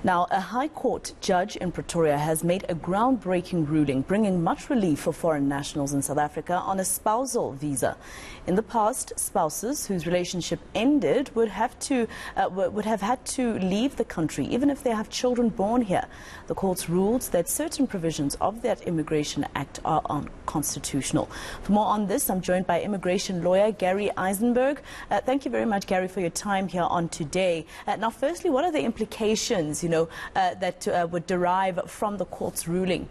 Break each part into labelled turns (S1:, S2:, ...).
S1: Now, a High Court judge in Pretoria has made a groundbreaking ruling bringing much relief for foreign nationals in South Africa on a spousal visa. In the past, spouses whose relationship ended would have had to leave the country even if they have children born here. The courts ruled that certain provisions of that Immigration Act are unconstitutional. For more on this, I'm joined by immigration lawyer Gary Eisenberg. Thank you very much, Gary, for your time here on Today. Now, firstly, what are the implications, that would derive from the court's ruling?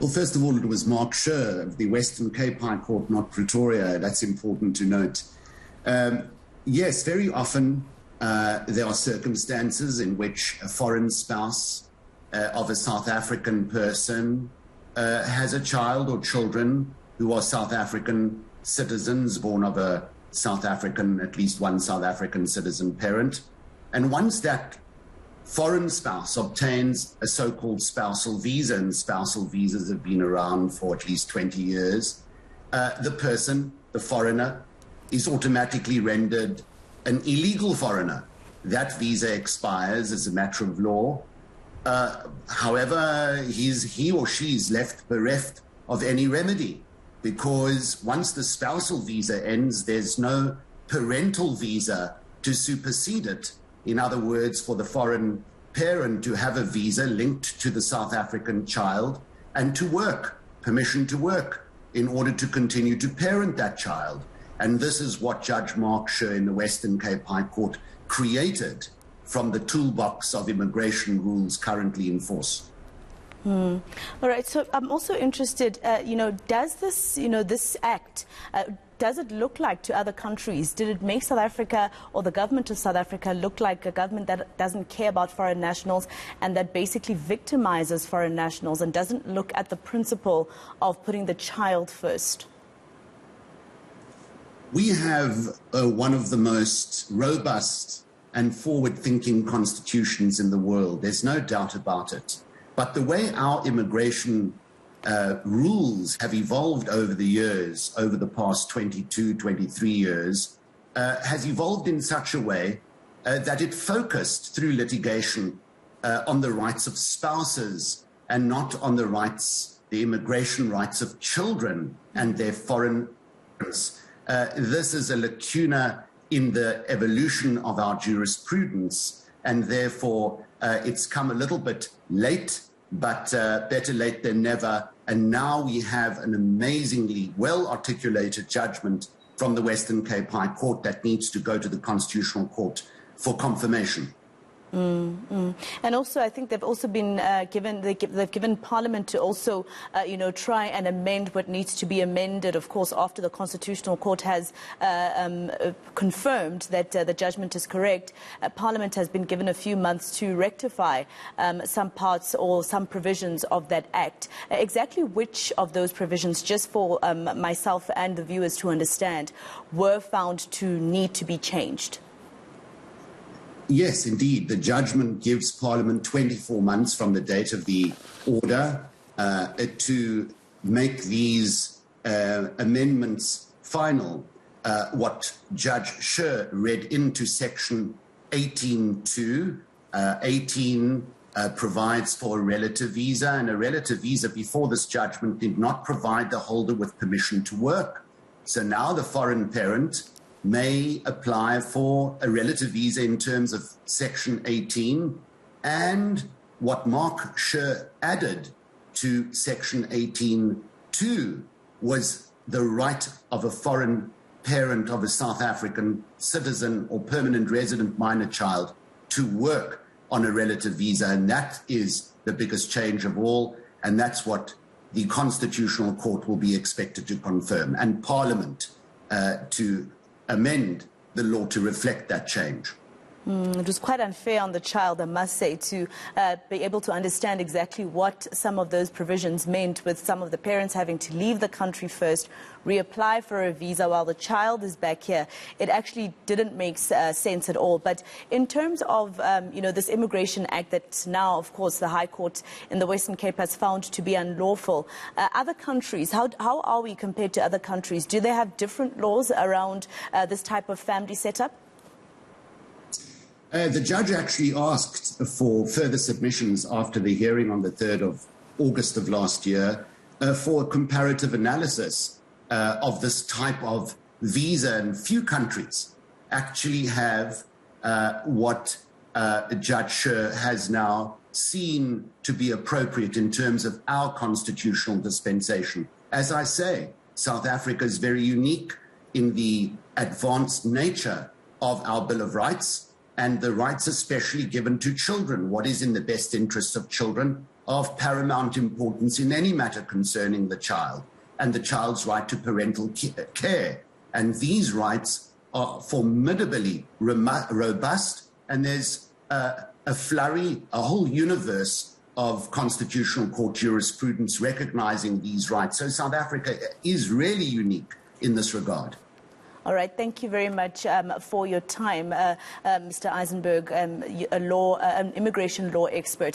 S2: Well, first of all, it was Mark Scher of the Western Cape High Court, not Pretoria. That's important to note. Yes, very often there are circumstances in which a foreign spouse of a South African person has a child or children who are South African citizens, born of a South African, at least one South African citizen parent. And once that foreign spouse obtains a so-called spousal visa, and spousal visas have been around for at least 20 years, the person, the foreigner, is automatically rendered an illegal foreigner. That visa expires as a matter of law. However, he or she is left bereft of any remedy, because once the spousal visa ends, there's no parental visa to supersede it. In other words, for the foreign parent to have a visa linked to the South African child and to work, permission to work, in order to continue to parent that child. And this is what Judge Mark Scher in the Western Cape High Court created from the toolbox of immigration rules currently in force.
S1: All right. So I'm also interested, does this act, does it look like to other countries? Did it make South Africa or the government of South Africa look like a government that doesn't care about foreign nationals and that basically victimizes foreign nationals and doesn't look at the principle of putting the child first?
S2: We have one of the most robust and forward-thinking constitutions in the world. There's no doubt about it. But the way our immigration rules have evolved over the years, over the past 22, 23 years, has evolved in such a way that it focused through litigation on the rights of spouses and not on the immigration rights of children and their foreign parents. This is a lacuna in the evolution of our jurisprudence, and therefore it's come a little bit late, but better late than never. And now we have an amazingly well-articulated judgment from the Western Cape High Court that needs to go to the Constitutional Court for confirmation.
S1: And also, I think they've also been they've given Parliament to also, try and amend what needs to be amended. Of course, after the Constitutional Court has confirmed that the judgment is correct, Parliament has been given a few months to rectify some parts or some provisions of that Act. Exactly which of those provisions, just for myself and the viewers to understand, were found to need to be changed?
S2: Yes, indeed. The judgment gives Parliament 24 months from the date of the order to make these amendments final. What Judge Scher read into Section 18.2, 18 provides for a relative visa, and a relative visa before this judgment did not provide the holder with permission to work. So now the foreign parent may apply for a relative visa in terms of Section 18, and what Mark Scher added to Section 18.2 was the right of a foreign parent of a South African citizen or permanent resident minor child to work on a relative visa, and that is the biggest change of all, and that's what the Constitutional Court will be expected to confirm, and Parliament to amend the law to reflect that change.
S1: It was quite unfair on the child, I must say, to be able to understand exactly what some of those provisions meant, with some of the parents having to leave the country first, reapply for a visa while the child is back here. It actually didn't make sense at all. But in terms of, this Immigration Act that now, of course, the High Court in the Western Cape has found to be unlawful, other countries, how are we compared to other countries? Do they have different laws around this type of family setup?
S2: The judge actually asked for further submissions after the hearing on the 3rd of August of last year for a comparative analysis of this type of visa, and few countries actually have what Judge Sher has now seen to be appropriate in terms of our constitutional dispensation. As I say, South Africa is very unique in the advanced nature of our Bill of Rights, and the rights especially given to children. What is in the best interests of children of paramount importance in any matter concerning the child, and the child's right to parental care. And these rights are formidably robust, and there's a flurry, a whole universe of constitutional court jurisprudence recognizing these rights. So South Africa is really unique in this regard.
S1: All right, thank you very much for your time, Mr. Eisenberg, an immigration law expert.